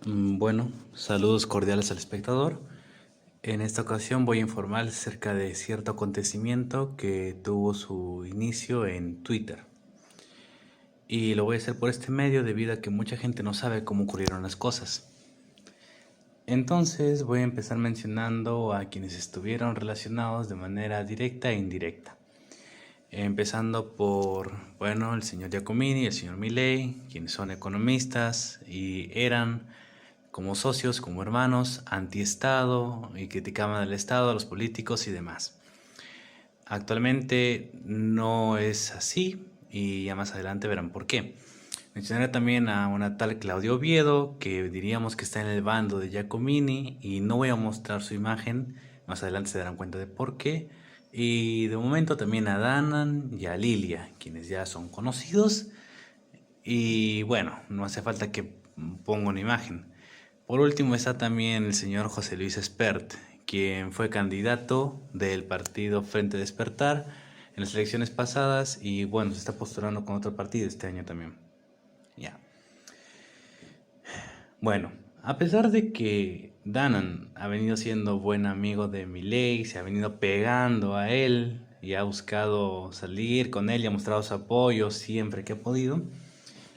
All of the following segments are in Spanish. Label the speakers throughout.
Speaker 1: Bueno, saludos cordiales al espectador. En esta ocasión voy a informar acerca de cierto acontecimiento que tuvo su inicio en Twitter. Y lo voy a hacer por este medio debido a que mucha gente no sabe cómo ocurrieron las cosas. Entonces voy a empezar mencionando a quienes estuvieron relacionados de manera directa e indirecta. Empezando por, el señor Giacomini y el señor Milei, quienes son economistas y eran como socios, como hermanos, antiestado y criticaban al Estado, a los políticos y demás. Actualmente no es así y ya más adelante verán por qué. Mencionaré también a una tal Claudia Oviedo, que diríamos que está en el bando de Giacomini, y no voy a mostrar su imagen, más adelante se darán cuenta de por qué. Y de momento también a Danan y a Lilia, quienes ya son conocidos. Y bueno, no hace falta que ponga una imagen. Por último está también el señor José Luis Espert, quien fue candidato del partido Frente Despertar en las elecciones pasadas y bueno, se está postulando con otro partido este año también. Ya. Bueno, a pesar de que Danan ha venido siendo buen amigo de Milei, se ha venido pegando a él y ha buscado salir con él y ha mostrado su apoyo siempre que ha podido,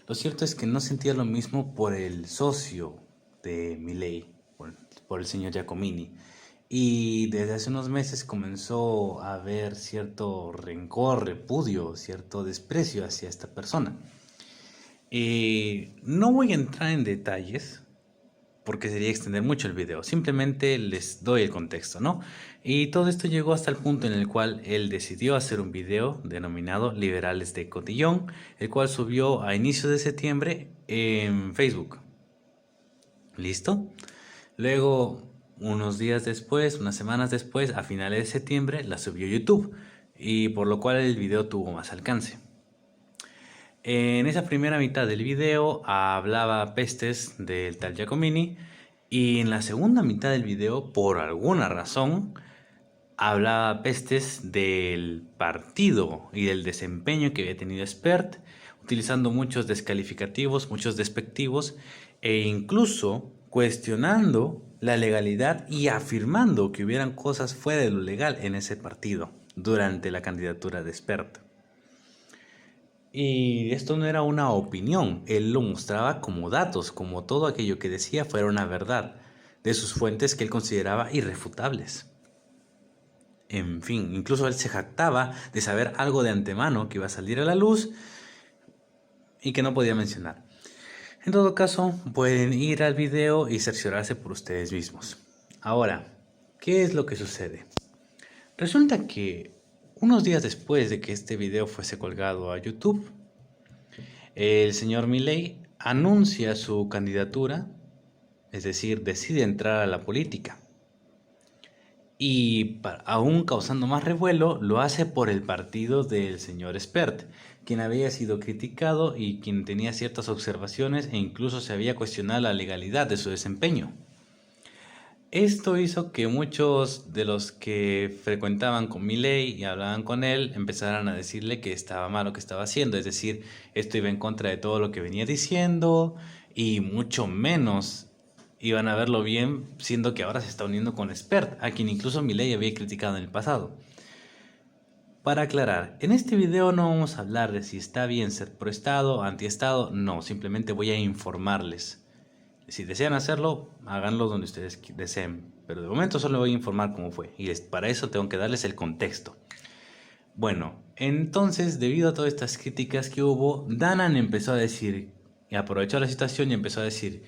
Speaker 1: lo cierto es que no sentía lo mismo por el socio de Milei, por el señor Giacomini. Y desde hace unos meses comenzó a haber cierto rencor, repudio, cierto desprecio hacia esta persona. No voy a entrar en detalles porque sería extender mucho el video. Simplemente les doy el contexto, ¿no? Y todo esto llegó hasta el punto en el cual él decidió hacer un video denominado Liberales de Cotillón, el cual subió a inicios de septiembre en Facebook. ¿Listo? Luego, unos días después, unas semanas después, a finales de septiembre, la subió a YouTube, y por lo cual el video tuvo más alcance. En esa primera mitad del video hablaba pestes del tal Giacomini y en la segunda mitad del video, por alguna razón, hablaba pestes del partido y del desempeño que había tenido Spert, utilizando muchos descalificativos, muchos despectivos e incluso cuestionando la legalidad y afirmando que hubieran cosas fuera de lo legal en ese partido durante la candidatura de Spert. Y esto no era una opinión, él lo mostraba como datos, como todo aquello que decía fuera una verdad, de sus fuentes que él consideraba irrefutables. En fin, incluso él se jactaba de saber algo de antemano que iba a salir a la luz y que no podía mencionar. En todo caso, pueden ir al video y cerciorarse por ustedes mismos. Ahora, ¿qué es lo que sucede? Resulta que unos días después de que este video fuese colgado a YouTube, el señor Milei anuncia su candidatura, es decir, decide entrar a la política. Y aún causando más revuelo, lo hace por el partido del señor Spert, quien había sido criticado y quien tenía ciertas observaciones e incluso se había cuestionado la legalidad de su desempeño. Esto hizo que muchos de los que frecuentaban con Milei y hablaban con él empezaran a decirle que estaba mal lo que estaba haciendo, es decir, esto iba en contra de todo lo que venía diciendo y mucho menos iban a verlo bien, siendo que ahora se está uniendo con Spert, a quien incluso Milei había criticado en el pasado. Para aclarar, en este video no vamos a hablar de si está bien ser pro Estado, anti Estado, no, simplemente voy a informarles. Si desean hacerlo, háganlo donde ustedes deseen. Pero de momento solo voy a informar cómo fue. Y para eso tengo que darles el contexto. Bueno, entonces, debido a todas estas críticas que hubo, Danan empezó a decir, y aprovechó la situación y empezó a decir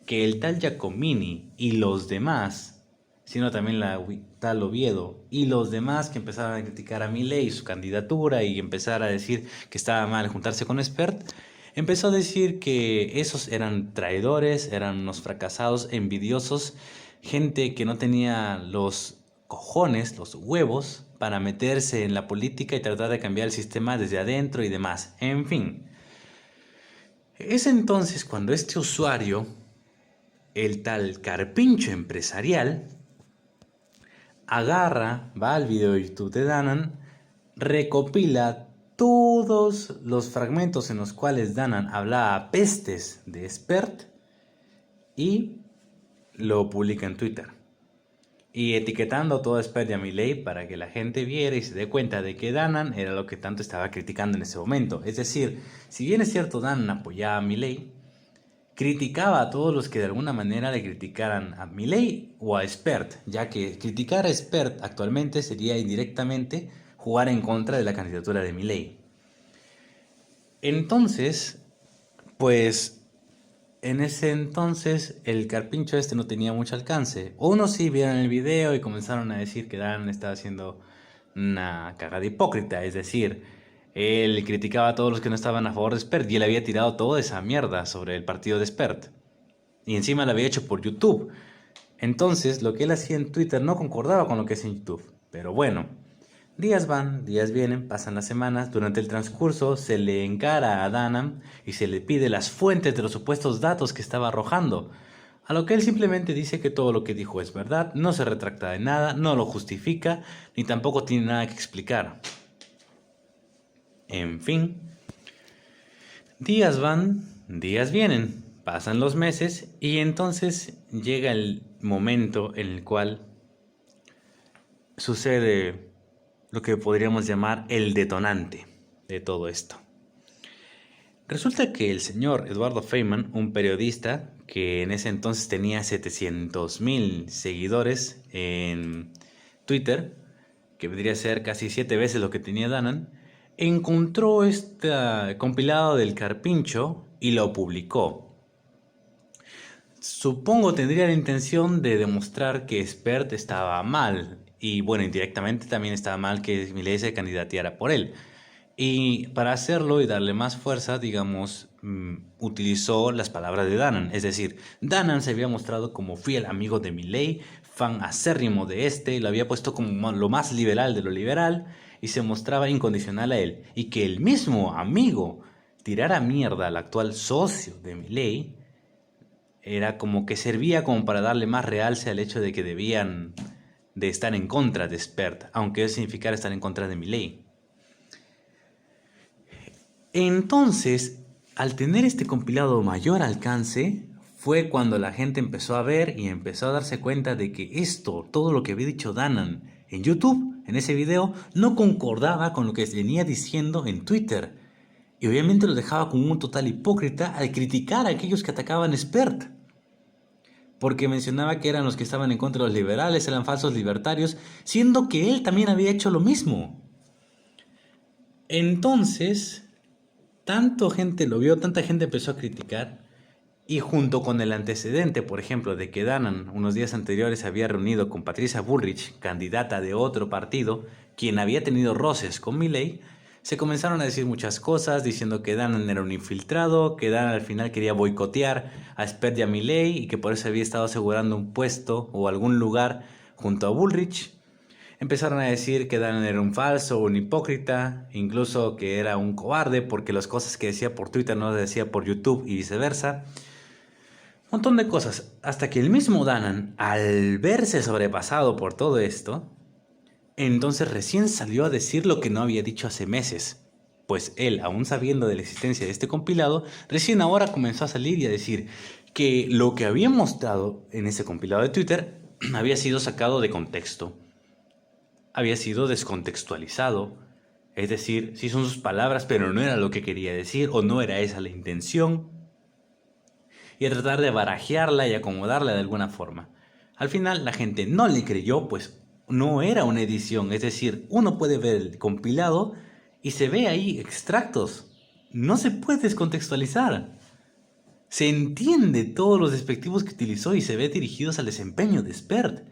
Speaker 1: que el tal Giacomini y los demás, sino también la tal Oviedo y los demás que empezaron a criticar a Milei y su candidatura y empezar a decir que estaba mal juntarse con Spert, empezó a decir que esos eran traidores, eran unos fracasados, envidiosos, gente que no tenía los cojones, los huevos, para meterse en la política y tratar de cambiar el sistema desde adentro y demás. En fin. Es entonces cuando este usuario, el tal Carpincho Empresarial, agarra, va al video de YouTube de Danan, recopila todos los fragmentos en los cuales Danan hablaba pestes de Spert y lo publica en Twitter. Y etiquetando todo Spert y a Milei para que la gente viera y se dé cuenta de que Danan era lo que tanto estaba criticando en ese momento. Es decir, si bien es cierto Danan apoyaba a Milei, criticaba a todos los que de alguna manera le criticaran a Milei o a Spert, ya que criticar a Spert actualmente sería indirectamente jugar en contra de la candidatura de Milei. Entonces, pues en ese entonces el carpincho este no tenía mucho alcance. Unos sí vieron el video y comenzaron a decir que Dan estaba haciendo una cagada hipócrita, es decir, él criticaba a todos los que no estaban a favor de Spert y él había tirado toda esa mierda sobre el partido de Spert. Y encima lo había hecho por YouTube. Entonces, lo que él hacía en Twitter no concordaba con lo que hacía en YouTube. Pero bueno, días van, días vienen, pasan las semanas. Durante el transcurso se le encara a Danan y se le pide las fuentes de los supuestos datos que estaba arrojando. A lo que él simplemente dice que todo lo que dijo es verdad, no se retracta de nada, no lo justifica, ni tampoco tiene nada que explicar. En fin, días van, días vienen, pasan los meses y entonces llega el momento en el cual sucede lo que podríamos llamar el detonante de todo esto. Resulta que el señor Eduardo Feynman, un periodista que en ese entonces tenía 700,000 seguidores en Twitter, que vendría a ser casi 7 veces lo que tenía Danan, encontró este compilado del Carpincho y lo publicó. Supongo tendría la intención de demostrar que Spert estaba mal. Y bueno, indirectamente también estaba mal que Milei se candidateara por él. Y para hacerlo y darle más fuerza, digamos, utilizó las palabras de Danan. Es decir, Danan se había mostrado como fiel amigo de Milei, fan acérrimo de este, lo había puesto como lo más liberal de lo liberal y se mostraba incondicional a él. Y que el mismo amigo tirara mierda al actual socio de Milei era como que servía como para darle más realce al hecho de que debían de estar en contra de Spert, aunque eso significara estar en contra de Milei. Entonces, al tener este compilado mayor alcance, fue cuando la gente empezó a ver y empezó a darse cuenta de que esto, todo lo que había dicho Danan en YouTube, en ese video, no concordaba con lo que venía diciendo en Twitter. Y obviamente lo dejaba como un total hipócrita al criticar a aquellos que atacaban a Spert. Porque mencionaba que eran los que estaban en contra de los liberales, eran falsos libertarios, siendo que él también había hecho lo mismo. Entonces, tanta gente lo vio, tanta gente empezó a criticar, y junto con el antecedente, por ejemplo, de que Danan unos días anteriores se había reunido con Patricia Bullrich, candidata de otro partido, quien había tenido roces con Milei, se comenzaron a decir muchas cosas, diciendo que Danan era un infiltrado, que Danan al final quería boicotear a Spert y a Milei y que por eso había estado asegurando un puesto o algún lugar junto a Bullrich. Empezaron a decir que Danan era un falso, un hipócrita, incluso que era un cobarde porque las cosas que decía por Twitter no las decía por YouTube y viceversa. Un montón de cosas, hasta que el mismo Danan, al verse sobrepasado por todo esto, entonces recién salió a decir lo que no había dicho hace meses. Pues él, aún sabiendo de la existencia de este compilado, recién ahora comenzó a salir y a decir que lo que había mostrado en ese compilado de Twitter había sido sacado de contexto. Había sido descontextualizado. Es decir, sí son sus palabras, pero no era lo que quería decir o no era esa la intención. Y a tratar de barajearla y acomodarla de alguna forma. Al final la gente no le creyó, pues no era una edición, es decir, uno puede ver el compilado y se ve ahí extractos. No se puede descontextualizar. Se entiende todos los despectivos que utilizó y se ve dirigidos al desempeño de Spert.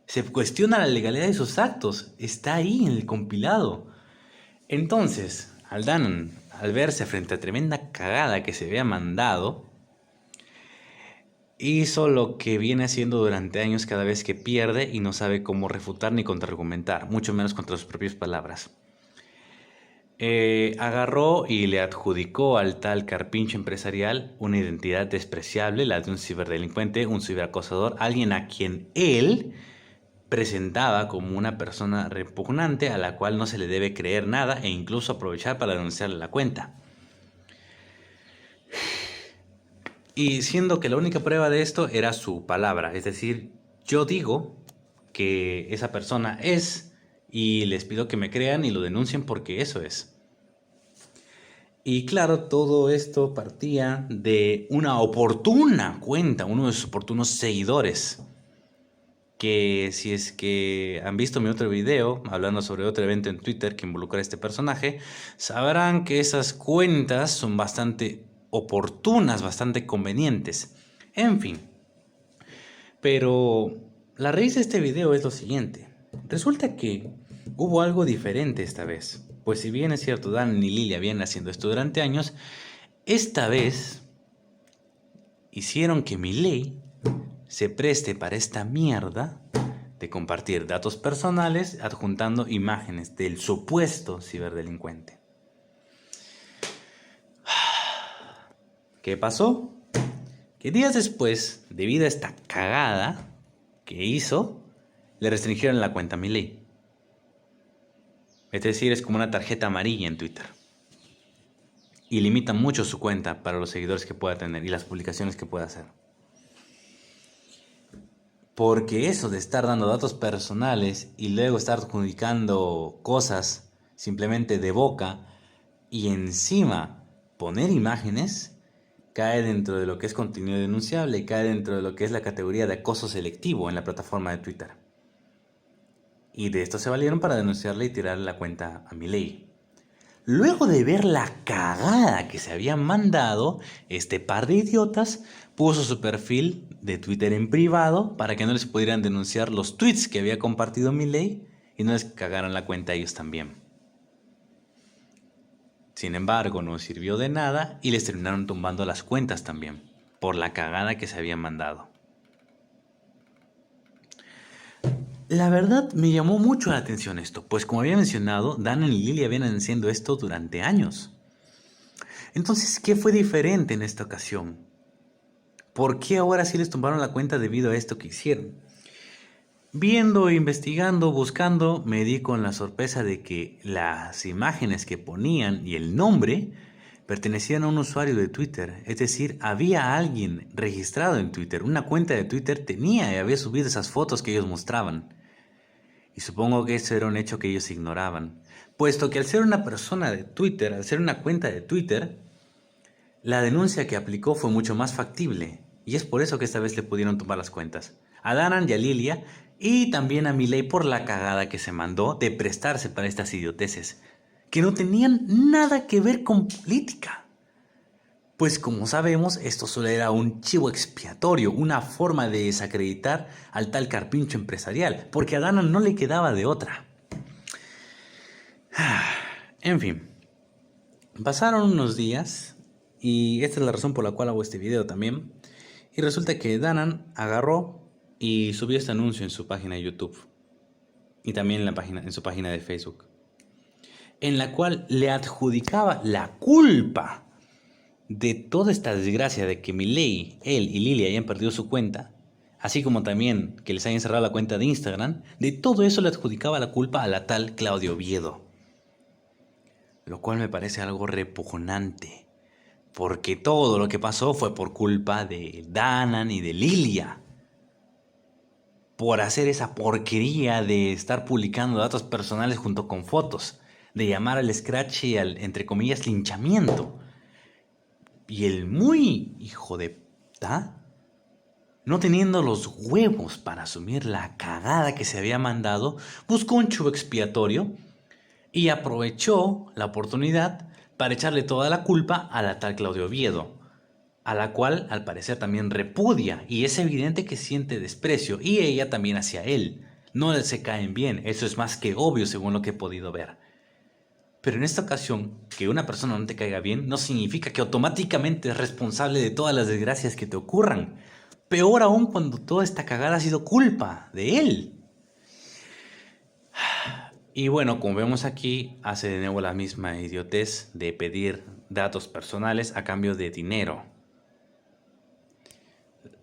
Speaker 1: Se cuestiona la legalidad de sus actos. Está ahí en el compilado. Entonces, Danan, al verse frente a tremenda cagada que se había mandado, hizo lo que viene haciendo durante años cada vez que pierde y no sabe cómo refutar ni contraargumentar, mucho menos contra sus propias palabras. Agarró y le adjudicó al tal carpincho empresarial una identidad despreciable, la de un ciberdelincuente, un ciberacosador, alguien a quien él presentaba como una persona repugnante a la cual no se le debe creer nada e incluso aprovechar para denunciarle la cuenta. Y siendo que la única prueba de esto era su palabra, es decir, yo digo que esa persona es y les pido que me crean y lo denuncien porque eso es. Y claro, todo esto partía de una oportuna cuenta, uno de sus oportunos seguidores, que si es que han visto mi otro video hablando sobre otro evento en Twitter que involucra a este personaje, sabrán que esas cuentas son bastante oportunas, bastante convenientes. En fin, pero la raíz de este video es lo siguiente. Resulta que hubo algo diferente esta vez. Pues si bien es cierto, Dan y Lilia vienen haciendo esto durante años, esta vez hicieron que Milei se preste para esta mierda de compartir datos personales adjuntando imágenes del supuesto ciberdelincuente. ¿Qué pasó? Que días después, debido a esta cagada que hizo, le restringieron la cuenta a Milei. Es decir, es como una tarjeta amarilla en Twitter. Y limita mucho su cuenta para los seguidores que pueda tener y las publicaciones que pueda hacer. Porque eso de estar dando datos personales y luego estar adjudicando cosas simplemente de boca y encima poner imágenes, cae dentro de lo que es contenido denunciable y cae dentro de lo que es la categoría de acoso selectivo en la plataforma de Twitter. Y de esto se valieron para denunciarle y tirarle la cuenta a Milei. Luego de ver la cagada que se habían mandado, este par de idiotas puso su perfil de Twitter en privado para que no les pudieran denunciar los tweets que había compartido Milei y no les cagaran la cuenta a ellos también. Sin embargo, no sirvió de nada y les terminaron tumbando las cuentas también, por la cagada que se habían mandado. La verdad me llamó mucho la atención esto, pues como había mencionado, Dana y Lilia vienen haciendo esto durante años. Entonces, ¿qué fue diferente en esta ocasión? ¿Por qué ahora sí les tumbaron la cuenta debido a esto que hicieron? Viendo, investigando, buscando, me di con la sorpresa de que las imágenes que ponían y el nombre pertenecían a un usuario de Twitter. Es decir, había alguien registrado en Twitter, una cuenta de Twitter tenía y había subido esas fotos que ellos mostraban. Y supongo que eso era un hecho que ellos ignoraban, puesto que al ser una persona de Twitter, al ser una cuenta de Twitter, la denuncia que aplicó fue mucho más factible, y es por eso que esta vez le pudieron tomar las cuentas. A Danan y a Lilia, y también a Milei por la cagada que se mandó de prestarse para estas idioteces, que no tenían nada que ver con política. Pues como sabemos, esto solo era un chivo expiatorio, una forma de desacreditar al tal carpincho empresarial, porque a Dana no le quedaba de otra. En fin, pasaron unos días, y esta es la razón por la cual hago este video también, y resulta que Danan agarró y subió este anuncio en su página de YouTube, y también en su página de Facebook, en la cual le adjudicaba la culpa de toda esta desgracia de que Milei, él y Lilia hayan perdido su cuenta, así como también que les hayan cerrado la cuenta de Instagram, de todo eso le adjudicaba la culpa a la tal Claudia Oviedo. Lo cual me parece algo repugnante, porque todo lo que pasó fue por culpa de Danan y de Lilia. Por hacer esa porquería de estar publicando datos personales junto con fotos, de llamar al scratch y al, entre comillas, linchamiento. Y el muy hijo de puta, no teniendo los huevos para asumir la cagada que se había mandado, buscó un chivo expiatorio y aprovechó la oportunidad para echarle toda la culpa a la tal Claudia Oviedo, a la cual al parecer también repudia y es evidente que siente desprecio y ella también hacia él. No se caen bien, eso es más que obvio según lo que he podido ver. Pero en esta ocasión, que una persona no te caiga bien no significa que automáticamente es responsable de todas las desgracias que te ocurran. Peor aún cuando toda esta cagada ha sido culpa de él. Y bueno, como vemos aquí, hace de nuevo la misma idiotez de pedir datos personales a cambio de dinero.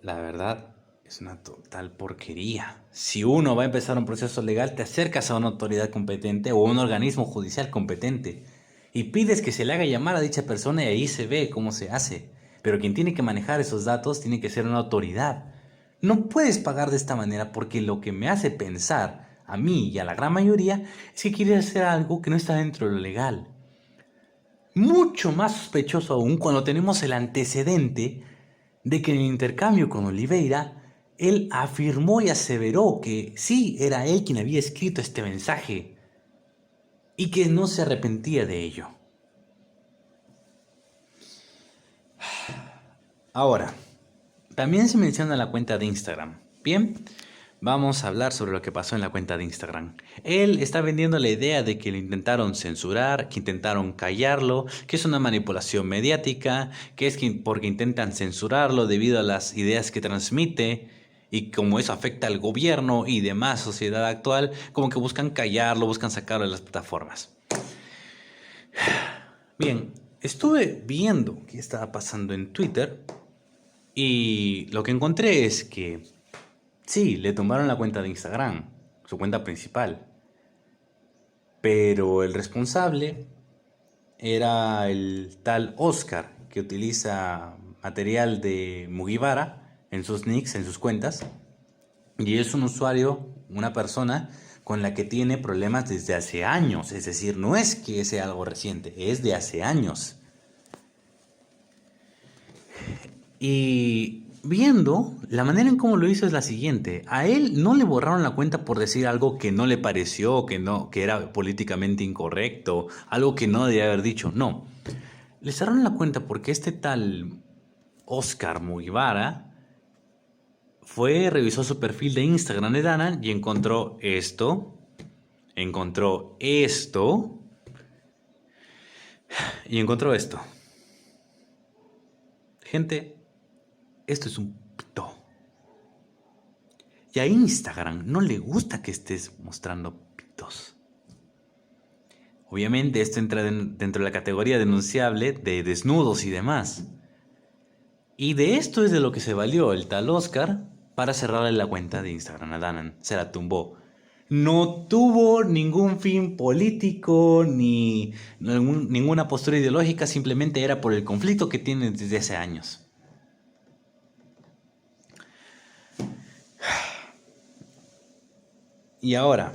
Speaker 1: La verdad, es una total porquería. Si uno va a empezar un proceso legal, te acercas a una autoridad competente o a un organismo judicial competente y pides que se le haga llamar a dicha persona y ahí se ve cómo se hace. pero quien tiene que manejar esos datos tiene que ser una autoridad. No puedes pagar de esta manera porque lo que me hace pensar, a mí y a la gran mayoría, es que quieres hacer algo que no está dentro de lo legal. Mucho más sospechoso aún cuando tenemos el antecedente de que en el intercambio con Oliveira, él afirmó y aseveró que sí, era él quien había escrito este mensaje y que no se arrepentía de ello. Ahora, también se menciona la cuenta de Instagram. Bien, vamos a hablar sobre lo que pasó en la cuenta de Instagram. Él está vendiendo la idea de que lo intentaron censurar, que intentaron callarlo, que es una manipulación mediática, que es porque intentan censurarlo debido a las ideas que transmite y como eso afecta al gobierno y demás sociedad actual, como que buscan callarlo, buscan sacarlo de las plataformas. Bien, estuve viendo qué estaba pasando en Twitter y lo que encontré es que sí, le tomaron la cuenta de Instagram, su cuenta principal. Pero el responsable era el tal Oscar, que utiliza material de Mugiwara en sus nicks, en sus cuentas. Y es un usuario, una persona con la que tiene problemas desde hace años. Es decir, no es que sea algo reciente, es de hace años. Y viendo, la manera en cómo lo hizo es la siguiente. A él no le borraron la cuenta por decir algo que no le pareció, que era políticamente incorrecto, algo que no debía haber dicho. No. Le cerraron la cuenta porque este tal Oscar Mugiwara revisó su perfil de Instagram de Danan y encontró esto y encontró esto. Gente, esto es un pito. Y a Instagram no le gusta que estés mostrando pitos. Obviamente esto entra dentro de la categoría denunciable de desnudos y demás. Y de esto es de lo que se valió el tal Oscar para cerrarle la cuenta de Instagram a Danan. Se la tumbó. No tuvo ningún fin político ni ninguna postura ideológica, simplemente era por el conflicto que tiene desde hace años. Y ahora,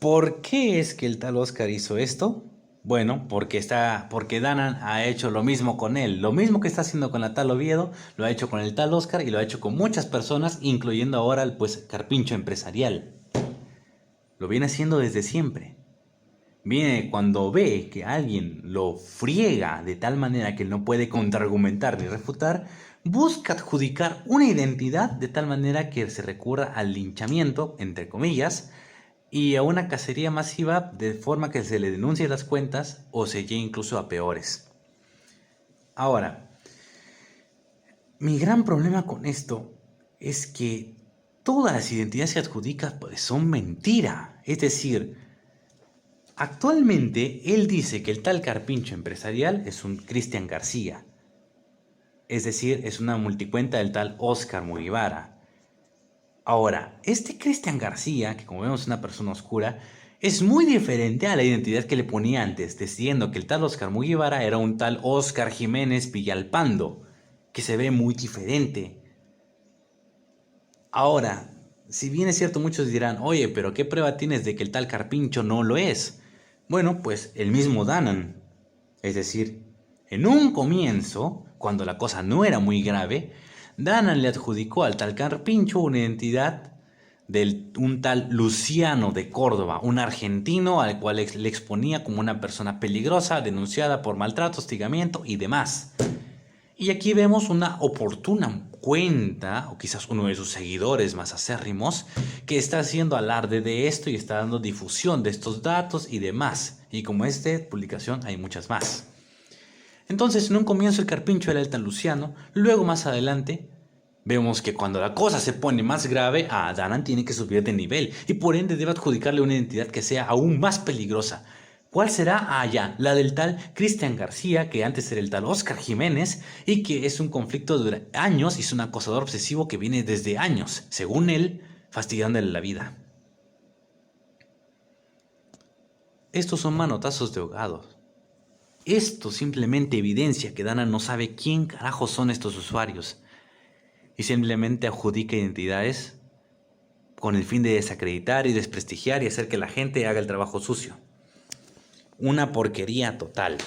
Speaker 1: ¿por qué es que el tal Oscar hizo esto? Bueno, porque Danan ha hecho lo mismo con él. Lo mismo que está haciendo con la tal Oviedo, lo ha hecho con el tal Oscar y lo ha hecho con muchas personas, incluyendo ahora el carpincho empresarial. Lo viene haciendo desde siempre. Viene cuando ve que alguien lo friega de tal manera que él no puede contraargumentar ni refutar, busca adjudicar una identidad de tal manera que se recurra al linchamiento, entre comillas, y a una cacería masiva de forma que se le denuncie las cuentas o se llegue incluso a peores. Ahora, mi gran problema con esto es que todas las identidades que adjudica son mentira. Es decir, actualmente él dice que el tal carpincho empresarial es un Cristian García. Es decir, es una multicuenta del tal Oscar Mugiwara. Ahora, este Cristian García, que como vemos es una persona oscura, es muy diferente a la identidad que le ponía antes, diciendo que el tal Oscar Mugiwara era un tal Oscar Jiménez Villalpando, que se ve muy diferente. Ahora, si bien es cierto, muchos dirán, oye, pero ¿qué prueba tienes de que el tal Carpincho no lo es? Bueno, pues el mismo Danan. Es decir, en un comienzo, cuando la cosa no era muy grave, Danan le adjudicó al tal Carpincho una identidad de un tal Luciano de Córdoba, un argentino al cual le exponía como una persona peligrosa, denunciada por maltrato, hostigamiento y demás. Y aquí vemos una oportuna cuenta, o quizás uno de sus seguidores más acérrimos, que está haciendo alarde de esto y está dando difusión de estos datos y demás. Y como publicación hay muchas más. Entonces, en un comienzo el carpincho era el tal Luciano, luego más adelante vemos que cuando la cosa se pone más grave, Danan tiene que subir de nivel y por ende debe adjudicarle una identidad que sea aún más peligrosa. ¿Cuál será? Ya, la del tal Cristian García, que antes era el tal Oscar Jiménez y que es un conflicto de años y es un acosador obsesivo que viene desde años, según él, fastidiándole la vida. Estos son manotazos de ahogados. Esto simplemente evidencia que Dana no sabe quién carajo son estos usuarios y simplemente adjudica identidades con el fin de desacreditar y desprestigiar y hacer que la gente haga el trabajo sucio. Una porquería total.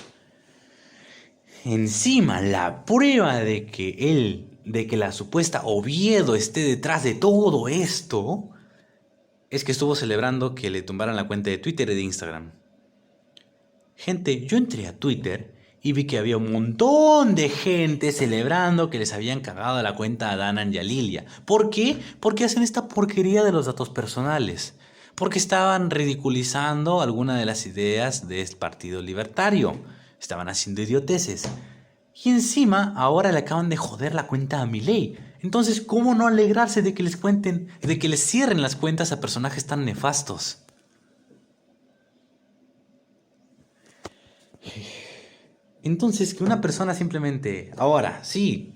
Speaker 1: Encima, la prueba de que la supuesta Oviedo esté detrás de todo esto, es que estuvo celebrando que le tumbaran la cuenta de Twitter y de Instagram. Gente, yo entré a Twitter y vi que había un montón de gente celebrando que les habían cagado la cuenta a Danan y a Lilia. ¿Por qué? Porque hacen esta porquería de los datos personales. Porque estaban ridiculizando alguna de las ideas del Partido Libertario. Estaban haciendo idioteces. Y encima, ahora le acaban de joder la cuenta a Milei. Entonces, ¿cómo no alegrarse de que les cuenten, de que les cierren las cuentas a personajes tan nefastos? Entonces, que una persona simplemente, ahora, sí,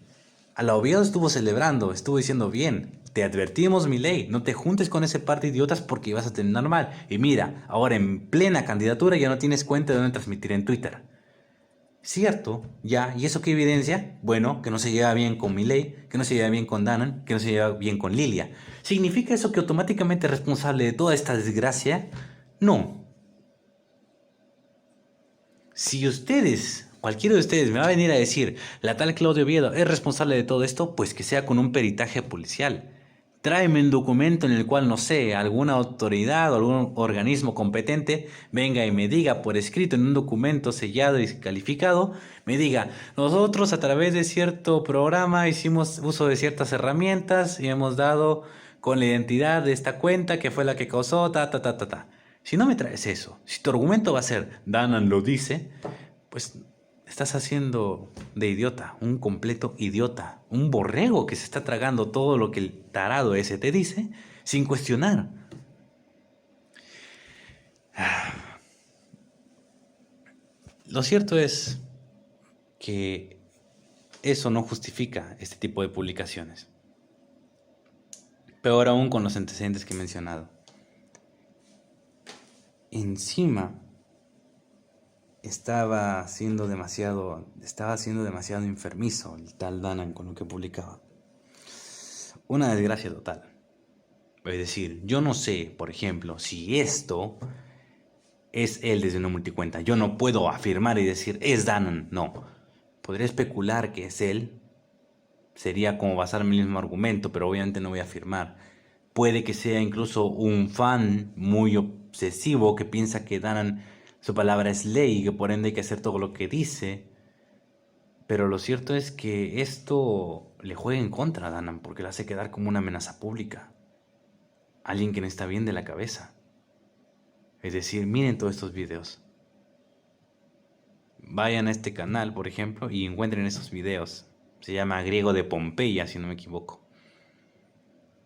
Speaker 1: a la Oviedo estuvo celebrando, estuvo diciendo bien, te advertimos, Milei, no te juntes con ese par de idiotas porque ibas a terminar mal. Y mira, ahora en plena candidatura ya no tienes cuenta de dónde transmitir en Twitter. Cierto, ya, ¿y eso qué evidencia? Bueno, que no se lleva bien con Milei, que no se lleva bien con Danan, que no se lleva bien con Lilia. ¿Significa eso que automáticamente es responsable de toda esta desgracia? No. Si ustedes, cualquiera de ustedes me va a venir a decir, la tal Claudia Oviedo es responsable de todo esto, pues que sea con un peritaje policial. Tráeme un documento en el cual, no sé, alguna autoridad o algún organismo competente venga y me diga por escrito en un documento sellado y calificado, me diga, nosotros a través de cierto programa hicimos uso de ciertas herramientas y hemos dado con la identidad de esta cuenta que fue la que causó, ta, ta, ta, ta, ta. Si no me traes eso, si tu argumento va a ser, Danan lo dice, pues estás haciendo de idiota, un completo idiota, un borrego que se está tragando todo lo que el tarado ese te dice sin cuestionar. Lo cierto es que eso no justifica este tipo de publicaciones. Peor aún con los antecedentes que he mencionado. Encima, estaba siendo demasiado enfermizo el tal Danan con lo que publicaba. Una desgracia total. Es decir, yo no sé, por ejemplo, si esto es él desde una multicuenta. Yo no puedo afirmar y decir, es Danan. No. Podría especular que es él. Sería como basarme en el mismo argumento, pero obviamente no voy a afirmar. Puede que sea incluso un fan muy obsesivo que piensa que Danan, su palabra es ley y que por ende hay que hacer todo lo que dice. Pero lo cierto es que esto le juega en contra a Danan porque le hace quedar como una amenaza pública. Alguien que no está bien de la cabeza. Es decir, miren todos estos videos. Vayan a este canal, por ejemplo, y encuentren esos videos. Se llama Griego de Pompeya, si no me equivoco.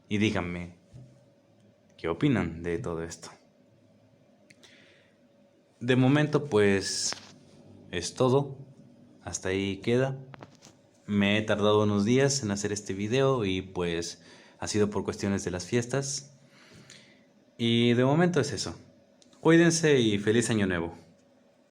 Speaker 1: Y díganme, ¿qué opinan de todo esto? De momento, pues, es todo. Hasta ahí queda. Me he tardado unos días en hacer este video y pues ha sido por cuestiones de las fiestas. Y de momento es eso. Cuídense y feliz año nuevo.